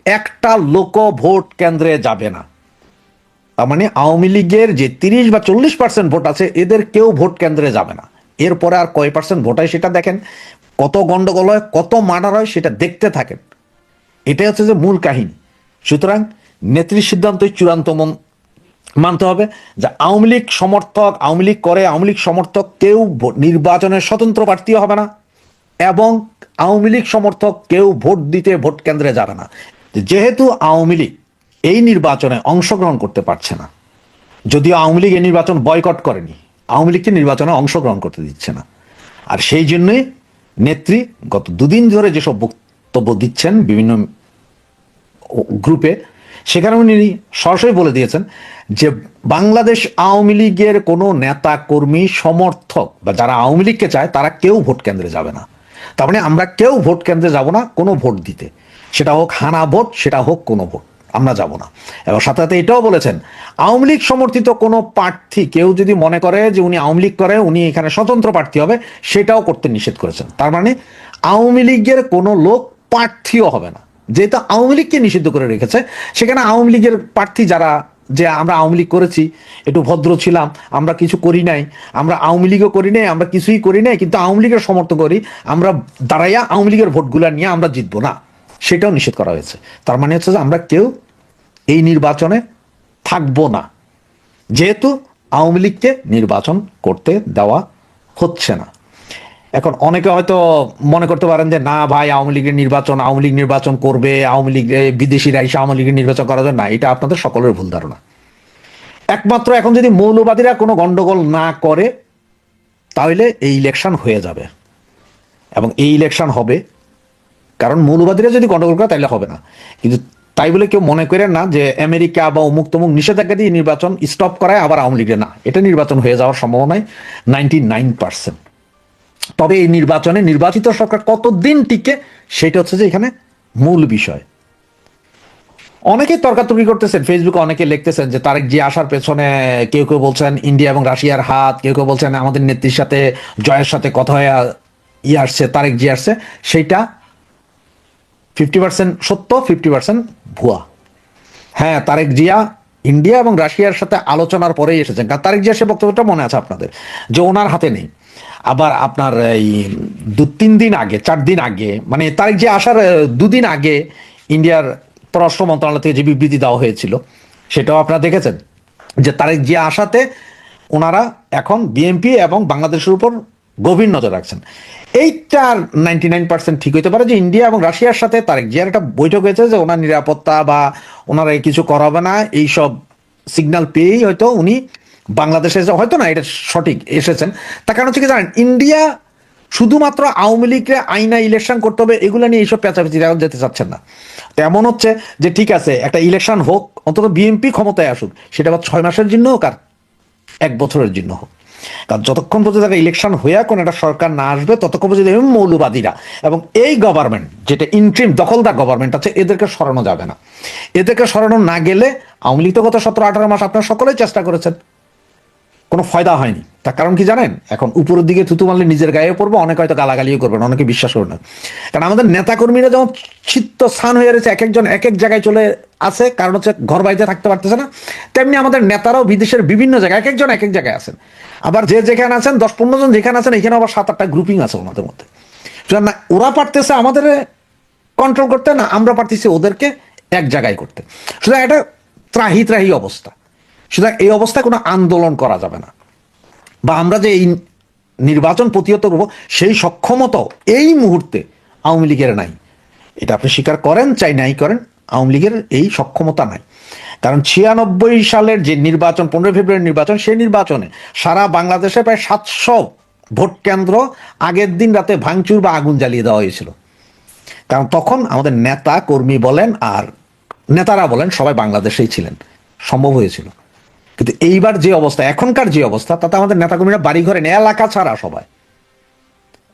একটা লোক ভোট কেন্দ্রে যাবে না। তার মানে আওয়ামী লীগের যে 30 বা 40% ভোট আছে এদের কেউ ভোট কেন্দ্রে যাবে না। এরপরে আর কয় পার্সেন্ট ভোট হয় সেটা দেখেন, কত গন্ডগোল হয়, কত মার্ডার হয় সেটা দেখতে থাকেন। এটাই হচ্ছে যে মূল কাহিনী। সুতরাং নেত্রীর সিদ্ধান্তই চূড়ান্ত মানতে হবে যে আওয়ামী লীগ সমর্থক, আওয়ামী লীগ করে, আওয়ামী লীগ সমর্থক কেউ নির্বাচনের স্বতন্ত্র প্রার্থীও হবে না, এবং আওয়ামী লীগ সমর্থক কেউ ভোট দিতে ভোট কেন্দ্রে যাবে না। যেহেতু আওয়ামী লীগ এই নির্বাচনে অংশগ্রহণ করতে পারছে না, যদিও আওয়ামী লীগ এই নির্বাচন বয়কট করেনি, আওয়ামী লীগকে নির্বাচনে অংশগ্রহণ করতে দিচ্ছে না। আর সেই জন্যই নেত্রী গত দুদিন ধরে যেসব বক্তব্য দিচ্ছেন বিভিন্ন গ্রুপে, সেখানে উনি সরাসরি বলে দিয়েছেন যে বাংলাদেশ আওয়ামী লীগের কোনো নেতা কর্মী সমর্থক বা যারা আওয়ামী লীগকে চায় তারা কেউ ভোট কেন্দ্রে যাবে না। তার মানে আমরা কেউ ভোট কেন্দ্রে যাব না কোনো ভোট দিতে, সেটা হোক হানা ভোট, সেটা হোক কোনো ভোট, আমরা যাব না। এবং সাথে সাথে এটাও বলেছেন আওয়ামী লীগ সমর্থিত কোনো প্রার্থী কেউ যদি মনে করে যে উনি আওয়ামী লীগ করে, উনি এখানে স্বতন্ত্র প্রার্থী হবে, সেটাও করতে নিষেধ করেছেন। তার মানে আওয়ামী লীগের কোনো লোক প্রার্থীও হবে না। যেহেতু আওয়ামী লীগকে নিষিদ্ধ করে রেখেছে, সেখানে আওয়ামী লীগের প্রার্থী যারা, যে আমরা আওয়ামী লীগ করেছি, একটু ভদ্র ছিলাম, আমরা কিছু করি নাই, আমরা আওয়ামী লীগও করি নাই, আমরা কিছুই করি নাই, কিন্তু আওয়ামী লীগের সমর্থন করি, আমরা দাঁড়াইয়া আওয়ামী লীগের ভোটগুলো নিয়ে আমরা জিতবো না, সেটাও নিষেধ করা হয়েছে। তার মানে হচ্ছে যে আমরা কেউ এই নির্বাচনে থাকবো না, যেহেতু আওয়ামী লীগকে নির্বাচন করতে দেওয়া হচ্ছে না। এখন অনেকে হয়তো মনে করতে পারেন যে না ভাই, আওয়ামী লীগের নির্বাচন, আওয়ামী লীগ নির্বাচন করবে, আওয়ামী লীগ বিদেশিরা এসে আওয়ামী লীগের নির্বাচন করা যায় না, এটা আপনাদের সকলের ভুল ধারণা। একমাত্র এখন যদি মৌলবাদীরা কোনো গন্ডগোল না করে তাহলে এই ইলেকশন হয়ে যাবে, এবং এই ইলেকশন হবে। কারণ মৌলবাদীরা যদি গন্ডগোল করে তাহলে হবে না। কিন্তু তাই বলে কেউ মনে করেন না যে আমেরিকা বা অমুক তমুক নিষেধাজ্ঞা দিয়ে নির্বাচন স্টপ করায় আবার আওয়ামী লীগের, না, এটা নির্বাচন হয়ে যাওয়ার সম্ভাবনায় 99%। তবে এই নির্বাচনে নির্বাচিত সরকার কতদিন টিকে সেটা হচ্ছে যে এখানে মূল বিষয়। অনেকেই তর্কাতর্কি করতেছেন, ফেসবুকে অনেকে লিখতেছেন যে তারেক জি আসার পেছনে কেউ কেউ বলছেন ইন্ডিয়া এবং রাশিয়ার হাত, কেউ কেউ বলছেন আমাদের নেত্রীর সাথে, জয়ের সাথে কথা হয়ে আসছে, তারেক জি আসছে। সেইটা 50% সত্য, 50% ভুয়া। হ্যাঁ, তারেক জিয়া ইন্ডিয়া এবং রাশিয়ার সাথে আলোচনার পরেই এসেছেন, কারণ তারেক জিয়া সে বক্তব্যটা মনে আছে আপনাদের, যে ওনার হাতে নেই। আবার আপনার এই 2-3 দিন আগে, 4 দিন আগে, মানে তারেক জিয়া আসার 2 দিন আগে ইন্ডিয়ার পররাষ্ট্র মন্ত্রণালয় থেকে যে বিবৃতি দেওয়া হয়েছিল সেটাও আপনারা দেখেছেন, যে তারেক জিয়া আসাতে ওনারা এখন বিএনপি এবং বাংলাদেশের উপর গভীর নজর রাখছেন। এইটা 99% ঠিক হইতে পারে যে ইন্ডিয়া এবং রাশিয়ার সাথে তারেক জিয়ার একটা বৈঠক হয়েছে, যে ওনার নিরাপত্তা বা ওনারা কিছু করা হবে না, এইসব সিগন্যাল পেয়েই হয়তো উনি বাংলাদেশে, হয়তো না এটা সঠিক, এসেছেন। তার কারণ হচ্ছে কি জানেন, ইন্ডিয়া শুধুমাত্র আওয়ামী লীগকে আইনা ইলেকশন করতে হবে এগুলো নিয়ে এইসব পেঁচাপেচি যেতে চাচ্ছেন না। তেমন হচ্ছে যে ঠিক আছে একটা ইলেকশন হোক, অন্তত বিএনপি ক্ষমতায় আসুক, সেটা আবার 6 মাসের জন্য হোক আর 1 বছরের জন্য হোক। কারণ যতক্ষণ পর্যন্ত একটা ইলেকশন হইয়া কোন একটা সরকার না আসবে ততক্ষণ পর্যন্ত মৌলবাদীরা এবং এই গভর্নমেন্ট, যেটা ইন্ট্রিম দখলদার গভর্নমেন্ট আছে, এদেরকে সরানো যাবে না। এদেরকে সরানো না গেলে, আওয়ামী লীগ তো গত 17-18 মাস আপনারা সকলেই চেষ্টা করেছেন, কোনো ফায়দা হয়নি। তার কারণ কি জানেন, এখন উপরের দিকে থুতু মারলে নিজের গায়ে পড়বো, অনেকে হয়তো গালাগালিও করবেন, অনেকে বিশ্বাস করবেন না। কারণ আমাদের নেতাকর্মীরা যেমন চিত্ত স্থান হয়ে রয়েছে, এক একজন এক এক জায়গায় চলে আছে, কারণ হচ্ছে ঘর বাড়িতে থাকতে পারতেছে না, তেমনি আমাদের নেতারাও বিদেশের বিভিন্ন জায়গায় এক একজন এক এক জায়গায় আছেন। আবার যে যেখানে আছেন 10-15 জন যেখানে আছেন, এখানে আবার 7-8টা গ্রুপিং আছে ওনাদের মধ্যে। না ওরা পারতেছে আমাদের কন্ট্রোল করতে, না আমরা পারতেছি ওদেরকে এক জায়গায় করতে। সুতরাং এটা ত্রাহি ত্রাহি অবস্থা। সুতরাং এই অবস্থায় কোনো আন্দোলন করা যাবে না, বা আমরা যে এই নির্বাচন প্রতিহত করবো সেই সক্ষমতাও এই মুহূর্তে আওয়ামী লীগের নাই। এটা আপনি স্বীকার করেন চাই নাই করেন, আওয়ামী লীগের এই সক্ষমতা নাই। কারণ 96 সালের যে নির্বাচন, 15 ফেব্রুয়ারি নির্বাচন, সেই নির্বাচনে সারা বাংলাদেশে প্রায় 700 ভোট কেন্দ্র আগের দিন রাতে ভাঙচুর বা আগুন জ্বালিয়ে দেওয়া হয়েছিল। কারণ তখন আমাদের নেতা কর্মী বলেন আর নেতারা বলেন সবাই বাংলাদেশেই ছিলেন, সম্ভব হয়েছিল। কিন্তু এইবার যে অবস্থা, এখনকার যে অবস্থা, তাতে আমাদের নেতাকর্মীরা বাড়ি ঘরে নেই, এলাকা ছাড়া সবাই।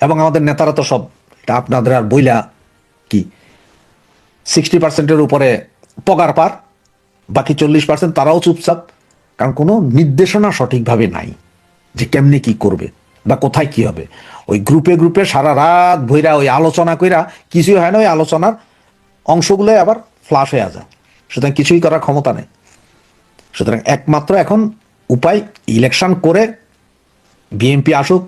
এবং আমাদের নেতারা তো সব, এটা আপনাদের আর বইলা কি, 60%-এর উপরে পগার পার, বাকি 40% তারাও চুপচাপ। কারণ কোনো নির্দেশনা সঠিকভাবে নাই যে কেমনে কি করবে বা কোথায় কি হবে। ওই গ্রুপে গ্রুপে সারা রাত ভইরা ওই আলোচনা কইরা কিছুই হয় না, ওই আলোচনার অংশগুলো আবার ফ্লাশ হয়ে যায়, সুতরাং কিছুই করার ক্ষমতা নেই। সুতরাং একমাত্র এখন উপায় ইলেকশন করে বিএনপি আসুক,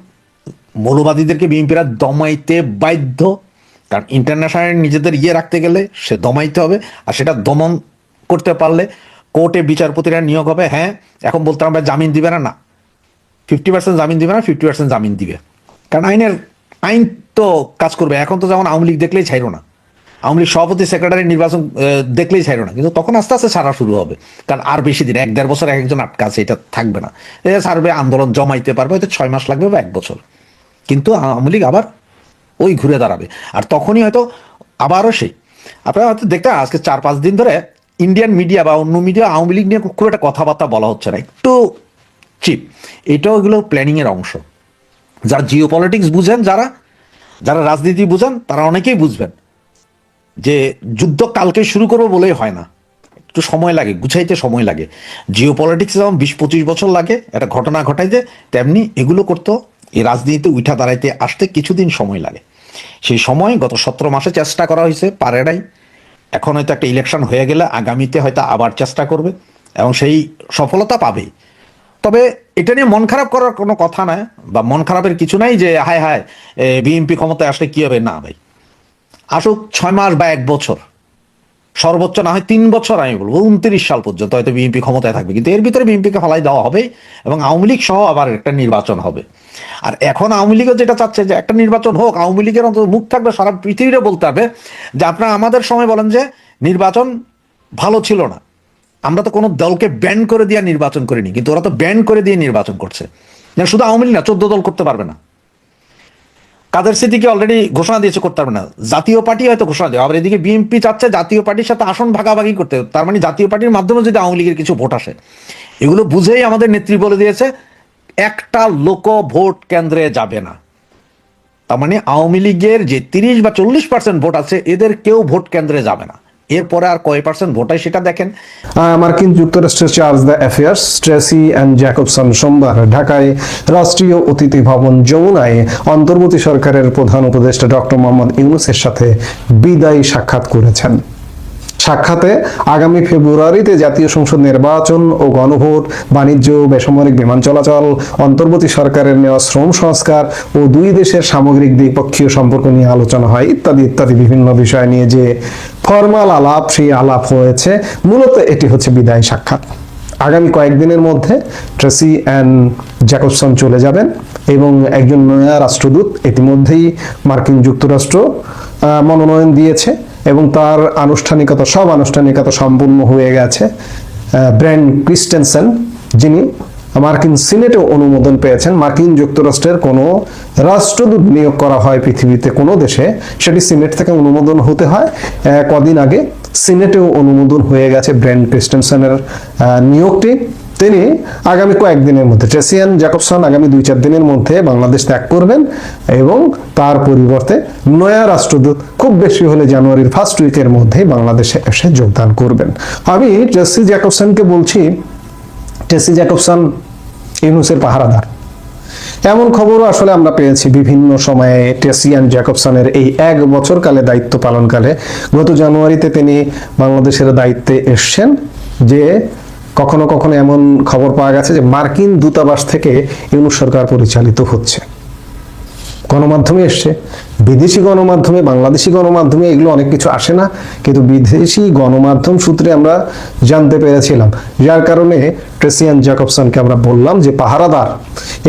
মৌলবাদীদেরকে বিএনপিরা দমাইতে বাধ্য, কারণ ইন্টারন্যাশনাল নিজেদের রাখতে গেলে সে দমাইতে হবে, আর সেটা দমন করতে পারলে কোর্টে বিচারপতিরা নিয়োগ হবে। হ্যাঁ, এখন বলতে আমরা জামিন দিবে না, না 50% জামিন দিবে না, 50% জামিন দিবে, কারণ আইন তো কাজ করবে। এখন তো যেমন আওয়ামী লীগ দেখলেই ছাইরো না, আওয়ামী লীগ সভাপতি সেক্রেটারি নির্বাচন দেখলেই ছাইরো না, কিন্তু তখন আস্তে আস্তে ছাড়া শুরু হবে, কারণ আর বেশি দিন 1-1.5 বছর একজন আটকা আছে, এটা থাকবে না। এটা ছাড়বে, আন্দোলন জমাইতে পারবে, হয়তো 6 মাস লাগবে বা 1 বছর, কিন্তু আওয়ামী লীগ আবার ওই ঘুরে দাঁড়াবে। আর তখনই হয়তো আবারও সেই, আপনারা হয়তো দেখতে আজকে 4-5 দিন ধরে ইন্ডিয়ান মিডিয়া বা অন্য মিডিয়া আওয়ামী লীগ নিয়ে খুব একটা কথাবার্তা বলা হচ্ছে না, একটু চিপ। এটাও এগুলো প্ল্যানিং এর অংশ। যারা জিও পলিটিক্স বুঝেন, যারা রাজনীতি বুঝেন, তারা অনেকেই বুঝবেন যে যুদ্ধ কালকে শুরু করবো বলেই হয় না, একটু সময় লাগে, গুছাইতে সময় লাগে। জিও পলিটিক্স যেমন 20-25 বছর লাগে একটা ঘটনা ঘটাইতে, তেমনি এগুলো করতো এই রাজনীতিতে উঠা দাঁড়াইতে আসতে কিছুদিন সময় লাগে। সেই সময় গত 17 মাসে চেষ্টা করা হয়েছে, পারে নাই। এখন হয়তো একটা ইলেকশন হয়ে গেলে আগামীতে হয়তো আবার চেষ্টা করবে এবং সেই সফলতা পাবে। তবে এটা নিয়ে মন খারাপ করার কোনো কথা নয়, বা মন খারাপের কিছু নাই যে হায় হায় বিএনপি ক্ষমতায় আসলে কি হবে। না ভাই, আসুক 6 মাস বা 1 বছর, সর্বোচ্চ না হয় 3 বছর, আমি বলবো 29 সাল পর্যন্ত হয়তো বিএনপি ক্ষমতায় থাকবে, কিন্তু এর ভিতরে বিএনপিকে ফলাই দেওয়া হবে এবং আওয়ামী লীগ সহ আবার একটা নির্বাচন হবে। আর এখন আওয়ামী লীগও যেটা চাচ্ছে যে একটা নির্বাচন হোক, আওয়ামী লীগের অন্তত মুখ থাকবে, সারা পৃথিবীরে বলতে হবে যে আপনারা আমাদের সময় বলেন যে নির্বাচন ভালো ছিল না, আমরা তো কোনো দলকে ব্যান করে দিয়ে নির্বাচন করিনি, কিন্তু ওরা তো ব্যান করে দিয়ে নির্বাচন করছে। শুধু আওয়ামী লীগ না, 14 দল করতে পারবে না। কাদের সিদ্দিকী অলরেডি ঘোষণা দিয়েছে করতে পারবে না, জাতীয় পার্টি হয়তো ঘোষণা দেবে। আবার এদিকে বিএনপি চাচ্ছে জাতীয় পার্টির সাথে আসন ভাগাভাগি করতে, তার মানে জাতীয় পার্টির মাধ্যমে যদি আওয়ামী লীগের কিছু ভোট আসে। এগুলো বুঝেই আমাদের নেত্রী বলে দিয়েছে একটা লোক ভোট কেন্দ্রে যাবে না। তার মানে আওয়ামী লীগের যে 30 বা 40% ভোট আছে, এদের কেউ ভোট কেন্দ্রে যাবে না। এরপরে আর কয় পার্সেন্ট ভোট হয় সেটা দেখেন। মার্কিন যুক্তরাষ্ট্রের chargé d' affaires Tracy Ann Jacobson সোমবার ঢাকায় রাষ্ট্রীয় অতিথি ভবন যমুনায় অন্তর্বর্তী সরকারের প্রধান উপদেষ্টা ডক্টর মোহাম্মদ ইউনূসের সাথে বিদায়ী সাক্ষাৎ করেছেন। সাক্ষাতে আগামী ফেব্রুয়ারিতে জাতীয় সংসদ নির্বাচন ও গণভোট, বাণিজ্য, বেসামরিক বিমান চলাচল, অন্তর্বর্তী সরকারের নেওয়া শ্রম সংস্কার ও দুই দেশের সামগ্রিক দ্বিপক্ষীয় সম্পর্ক নিয়ে আলোচনা হয় ইত্যাদি ইত্যাদি বিভিন্ন বিষয় নিয়ে যে ফরমাল আলাপ, সেই আলাপ হয়েছে। মূলত এটি হচ্ছে বিদায়ী সাক্ষাৎ। আগামী কয়েকদিনের মধ্যে ট্রেসি অ্যান্ড জ্যাকবসন চলে যাবেন এবং একজন নয়া রাষ্ট্রদূত ইতিমধ্যেই মার্কিন যুক্তরাষ্ট্র মনোনয়ন দিয়েছে এবং তার সব আনুষ্ঠানিকতা সম্পূর্ণ হয়ে গেছে। ব্র্যান্ড ক্রিস্টেনসেন, যিনি মার্কিন সিনেটেও অনুমোদন পেয়েছেন। মার্কিন যুক্তরাষ্ট্রের কোনো রাষ্ট্রদূত নিয়োগ করা হয় পৃথিবীতে কোনো দেশে, সেটি সিনেট থেকে অনুমোদন হতে হয়। কদিন আগে সিনেটেও অনুমোদন হয়ে গেছে ব্র্যান্ড ক্রিস্টেনসেনের নিয়োগটি। তিনি আগামী কয়েকদিনের মধ্যে, ট্রেসি অ্যান্ড জ্যাকবসন আগামী 2-4 দিনের মধ্যে বাংলাদেশ ত্যাগ করবেন এবং তার পরিবর্তে নয়া রাষ্ট্রদূত খুব বেশি হলে জানুয়ারির ফার্স্ট উইকের মধ্যেই বাংলাদেশে এসে যোগদান করবেন। আমি ট্রেসি জ্যাকবসনকে বলছি, ট্রেসি জ্যাকবসন ইউনূসের পাহারাদার। এমন খবরও আসলে আমরা পেয়েছি বিভিন্ন সময়ে। ট্রেসি অ্যান্ড জ্যাকবসনের এই 1 বছর কালে দায়িত্ব পালনকালে গত জানুয়ারিতে তিনি বাংলাদেশের দায়িত্বে এসছেন, যে কখনো কখনো এমন খবর পাওয়া গেছে যে মার্কিন দূতাবাস থেকে ইউনূস সরকার পরিচালিত হচ্ছে। গণমাধ্যমে এসছে, বিদেশি গণমাধ্যমে, বাংলাদেশি গণমাধ্যমে এগুলো অনেক কিছু আসে না, কিন্তু বিদেশি গণমাধ্যম সূত্রে আমরা জানতে পেরেছিলাম, যার কারণে ট্রেসি অ্যান্ড জ্যাকবসনকে আমরা বললাম যে পাহারাদার।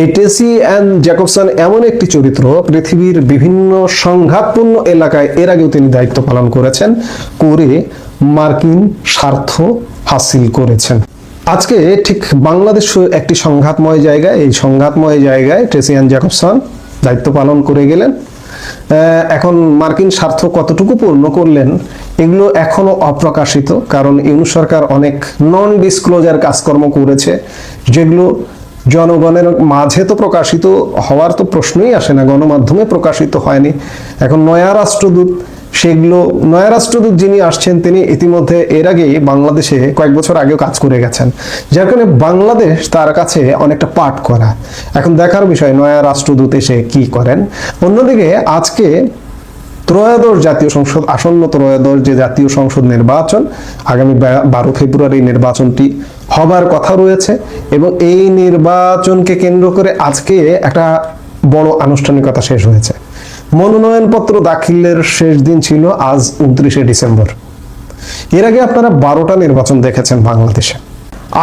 এই ট্রেসি অ্যান্ড জ্যাকবসন এমন একটি চরিত্র, পৃথিবীর বিভিন্ন সংঘাতপূর্ণ এলাকায় এর আগেও তিনি দায়িত্ব পালন করেছেন, করে মার্কিন স্বার্থ হাসিল করেছেন। আজকে ঠিক বাংলাদেশ একটি সংঘাতময় জায়গায়, এই সংঘাতময় জায়গায় ট্রেসি অ্যান্ড জ্যাকবসন দায়িত্ব পালন করে গেলেন। এখন মার্কিন স্বার্থ কতটুকু পূর্ণ করলেন এগুলো এখনো অপ্রকাশিত, কারণ ইউনূস সরকার অনেক নন ডিসক্লোজার কাজকর্ম করেছে, যেগুলো জনগণের মাঝে তো প্রকাশিত হওয়ার তো প্রশ্নই আসে না, গণমাধ্যমে প্রকাশিত হয়নি। এখন নয়া রাষ্ট্রদূত, সেগুলো নয়া রাষ্ট্রদূত যিনি আসছেন তিনি ইতিমধ্যে এর আগে বাংলাদেশে কয়েক বছর আগেও কাজ করে গেছেন, যার কারণে বাংলাদেশ তার কাছে অনেকটা পাঠ করা। এখন দেখার বিষয় নয়া রাষ্ট্রদূত এসে কি করেন। অন্যদিকে আজকে তো ত্রয়োদশ জাতীয় সংসদ, আসন্ন ত্রয়োদশ যে জাতীয় সংসদ নির্বাচন, আগামী 12 ফেব্রুয়ারি নির্বাচনটি হবার কথা রয়েছে এবং এই নির্বাচনকে কেন্দ্র করে আজকে একটা বড় আনুষ্ঠানিকতা শেষ হয়েছে। মনোনয়নপত্র দাখিলের শেষ দিন ছিল আজ 29শে ডিসেম্বর। এর আগে আপনারা 12টা নির্বাচন দেখেছেন বাংলাদেশে।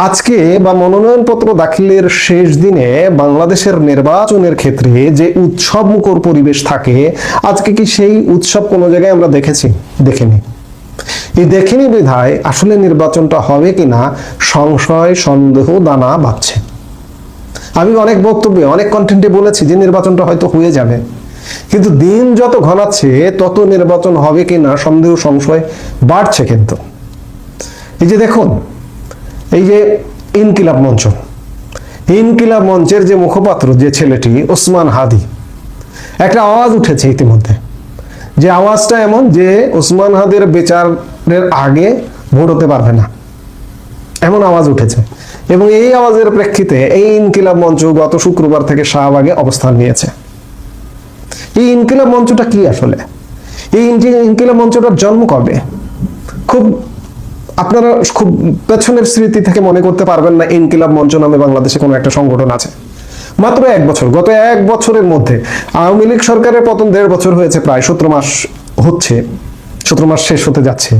আজকে বা মনোনয়নপত্র দাখিলের শেষ দিনে বাংলাদেশের নির্বাচনের ক্ষেত্রে যে উৎসবমুখর পরিবেশ থাকে, আজকে কি সেই উৎসব কোনো জায়গায় আমরা দেখেছি? দেখিনি। এই দেখিনি বিধায় আসলে নির্বাচনটা হবে কিনা সংশয়, সন্দেহ দানা বাঁধছে। আমি অনেক বক্তব্যে, অনেক কন্টেন্টে বলেছি যে নির্বাচনটা হয়তো হয়ে যাবে, কিন্তু দিন যত ঘনাচ্ছে তত নির্বাচন হবে কিনা সন্দেহ, সংশয় বাড়ছে। কিন্তু এই যে দেখুন, এই যে ইনকিলাব মঞ্চ, ইনকিলাব মঞ্চের যে মুখপাত্র, যে ছেলেটি ওসমান হাদি, একটা আওয়াজ উঠেছে ইতিমধ্যে, যে আওয়াজটা এমন যে ওসমান হাদির বিচারের আগে ভোট হতে পারবে না, এমন আওয়াজ উঠেছে। এবং এই আওয়াজের প্রেক্ষিতে এই ইনকিলাব মঞ্চ গত শুক্রবার থেকে শাহবাগে অবস্থান নিয়েছে। এই ইনকিলাব মঞ্চটা কি আসলে? এই ইনকিলাব মঞ্চটার জন্ম কবে? আপনারা খুব পেছনের স্মৃতি থেকে মনে করতে পারবেন না ইনকিলাব মঞ্চ নামে বাংলাদেশে কোনো একটা সংগঠন আছে। মাত্র 1 বছর, গত 1 বছরের মধ্যে আওয়ামী লীগ সরকারের পতন 1.5 বছর হয়েছে, প্রায় 17 মাস হচ্ছে, 17 মাস শেষ হতে যাচ্ছে।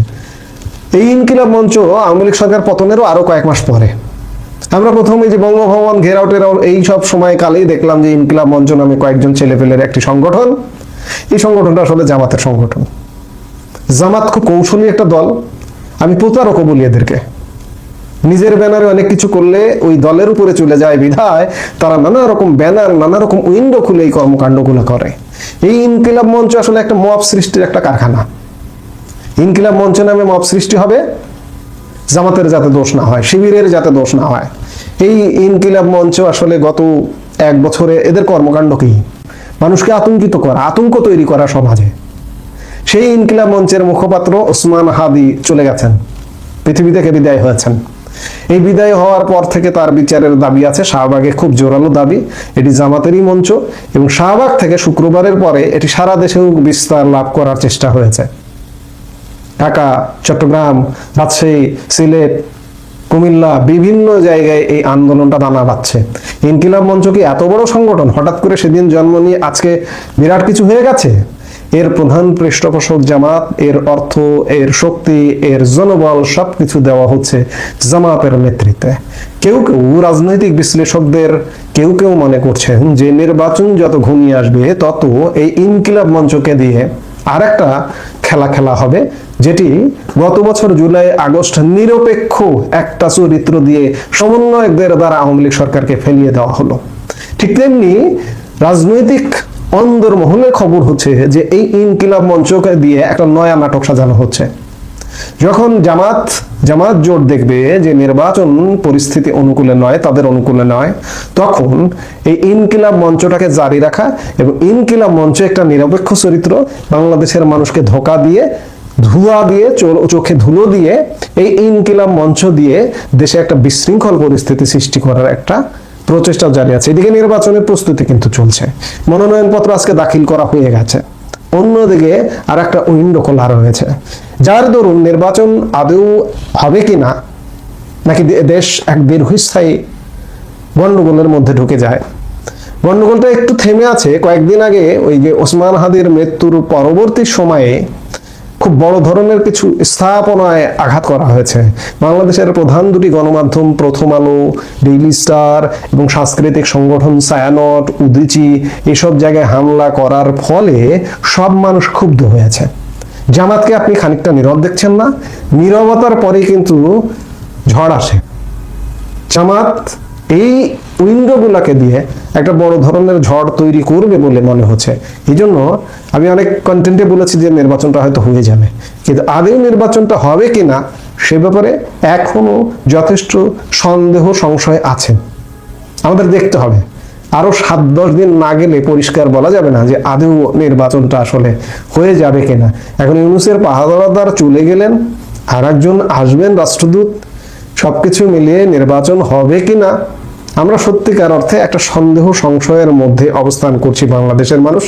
এই ইনকিলাব মঞ্চ আওয়ামী লীগ সরকার পতনেরও আরো কয়েক মাস পরে। আমরা প্রথমে যে বঙ্গভবন ঘেরাও টেরাও এই সব সময়কালেই দেখলাম যে ইনকিলাব মঞ্চ নামে কয়েকজন ছেলেপেলের একটি সংগঠন। এই সংগঠনটা আসলে জামাতের সংগঠন। জামাত খুব কৌশলী একটা দল। আমি প্রতারকও বলি এদেরকে। নিজের ব্যানারে অনেক কিছু করলে ওই দলের উপরে চলে যায় বিধায় তারা নানা রকম ব্যানার, নানা রকম উইন্ডো খুলে এই কর্মকাণ্ডগুলো করে। এই ইনকিলাব মঞ্চ আসলে একটা মব সৃষ্টির একটা কারখানা। ইনকিলাব মঞ্চ নামে মব সৃষ্টি হবে, জামাতের যাতে দোষ না হয়, শিবিরের যাতে দোষ না হয়। এই ইনকিলাব মঞ্চ আসলে গত 1 বছরে এদের কর্মকাণ্ড কি? মানুষকে আতঙ্কিত করা, আতঙ্ক তৈরি করা সমাজে। সেই ইনকিলাব মঞ্চের মুখপাত্র ওসমান হাদি চলে গেছেন, পৃথিবী থেকে বিদায় হয়েছেন। এই বিদায় হওয়ার পর থেকে তার বিচারের দাবি আছে শাহবাগে, খুব জোরালো দাবি। এটি জামাতেরই মঞ্চ এবং শাহবাগ থেকে শুক্রবারের পরে এটি সারা দেশেও বিস্তার লাভ করার চেষ্টা হয়েছে। ঢাকা, চট্টগ্রাম, রাজশাহী, সিলেট, কুমিল্লা, বিভিন্ন জায়গায় এই আন্দোলনটা দানা বাঁধছে। ইনকিলাব মঞ্চ কি এত বড় সংগঠন হঠাৎ করে সেদিন জন্ম নিয়ে আজকে বিরাট কিছু হয়ে গেছে? এর প্রধান পৃষ্ঠপোষক জামাত, এর অর্থ, এর শক্তি, এর জনবল সবকিছু দেওয়া হচ্ছে জামাতের নেতৃত্বে। কেউ কেউ রাজনৈতিক বিশ্লেষকদের কেউ কেউ মনে করছেন যে নির্বাচন যত ঘনিয়ে আসবে তত এই ইনকিলাব মঞ্চকে দিয়ে আরেকটা খেলা হবে, যেটি গত বছর জুলাই আগস্ট নিরপেক্ষ একটা চরিত্র দিয়ে সমন্বয়কদের দ্বারা আওয়ামী লীগ সরকারকে ফেলিয়ে দেওয়া হলো। ঠিক তেমনি রাজনৈতিক অন্দরমহলের খবর হচ্ছে যে এই ইনকিলাব মঞ্চকে দিয়ে একটা নয়া নাটক সাজানো হচ্ছে। যখন জামাত জোট দেখবে যে নির্বাচন পরিস্থিতি অনুকূলে নয়, তাদের অনুকূলে নয়, তখন এই ইনকিলাব মঞ্চটাকে জারি রাখা এবং ইনকিলাব মঞ্চ একটা নিরপেক্ষ চরিত্র, বাংলাদেশের মানুষকে ধোঁকা দিয়ে, ধোঁয়া দিয়ে, চোখে ধুলো দিয়ে এই ইনকিলাব মঞ্চ দিয়ে দেশে একটা বিশৃঙ্খল পরিস্থিতি সৃষ্টি করার একটা প্রচেষ্টা জারি আছে। এদিকে নির্বাচনের প্রস্তুতি কিন্তু চলছে। মনোনয়নপত্র আজকে দাখিল করা হয়ে গেছে। অন্যদিকে আর একটা উইন্ডো খোলা রয়েছে, যার দরুন নির্বাচন আদৌ হবে কিনা, নাকি দেশ এক দীর্ঘস্থায়ী গন্ডগোলের মধ্যে ঢুকে যায়। গন্ডগোলটা একটু থেমে আছে কয়েকদিন আগে। ওই যে ওসমান হাদির মৃত্যুর পরবর্তী সময়ে খুব বড় ধরনের কিছু স্থাপনায় আঘাত করা হয়েছে। বাংলাদেশের প্রধান দুটি গণমাধ্যম প্রথম আলো, ডেইলি স্টার এবং সাংস্কৃতিক সংগঠন ছায়ানট, উদীচী এসব জায়গায় হামলা করার ফলে সব মানুষ ক্ষুব্ধ হয়েছে। জামাতকে আপনি খানিকটা নীরব দেখছেন না? নীরবতার পরে কিন্তু ঝড় আসে। জামাত এই উইন্ডোগুলোকে দিয়ে একটা বড় ধরনের ঝড় তৈরি করবে বলে মনে হচ্ছে। এই জন্য আমি অনেক কন্টেন্টে বলেছি যে নির্বাচনটা হয়তো হয়ে যাবে, কিন্তু আদৌ নির্বাচনটা হবে কিনা সে ব্যাপারে এখনো যথেষ্ট সন্দেহ, সংশয় আছে। আমাদের দেখতে হবে। আরো 7-10 দিন না গেলে পরিষ্কার বলা যাবে না যে আদৌ নির্বাচনটা আসলে হয়ে যাবে কিনা। এখন ইউনূসের পাহারাদার চলে গেলেন, আর একজন আসবেন রাষ্ট্রদূত। সবকিছু মিলিয়ে নির্বাচন হবে কিনা আমরা সত্যিকার অর্থে একটা সন্দেহ, সংশয়ের মধ্যে অবস্থান করছি বাংলাদেশের মানুষ।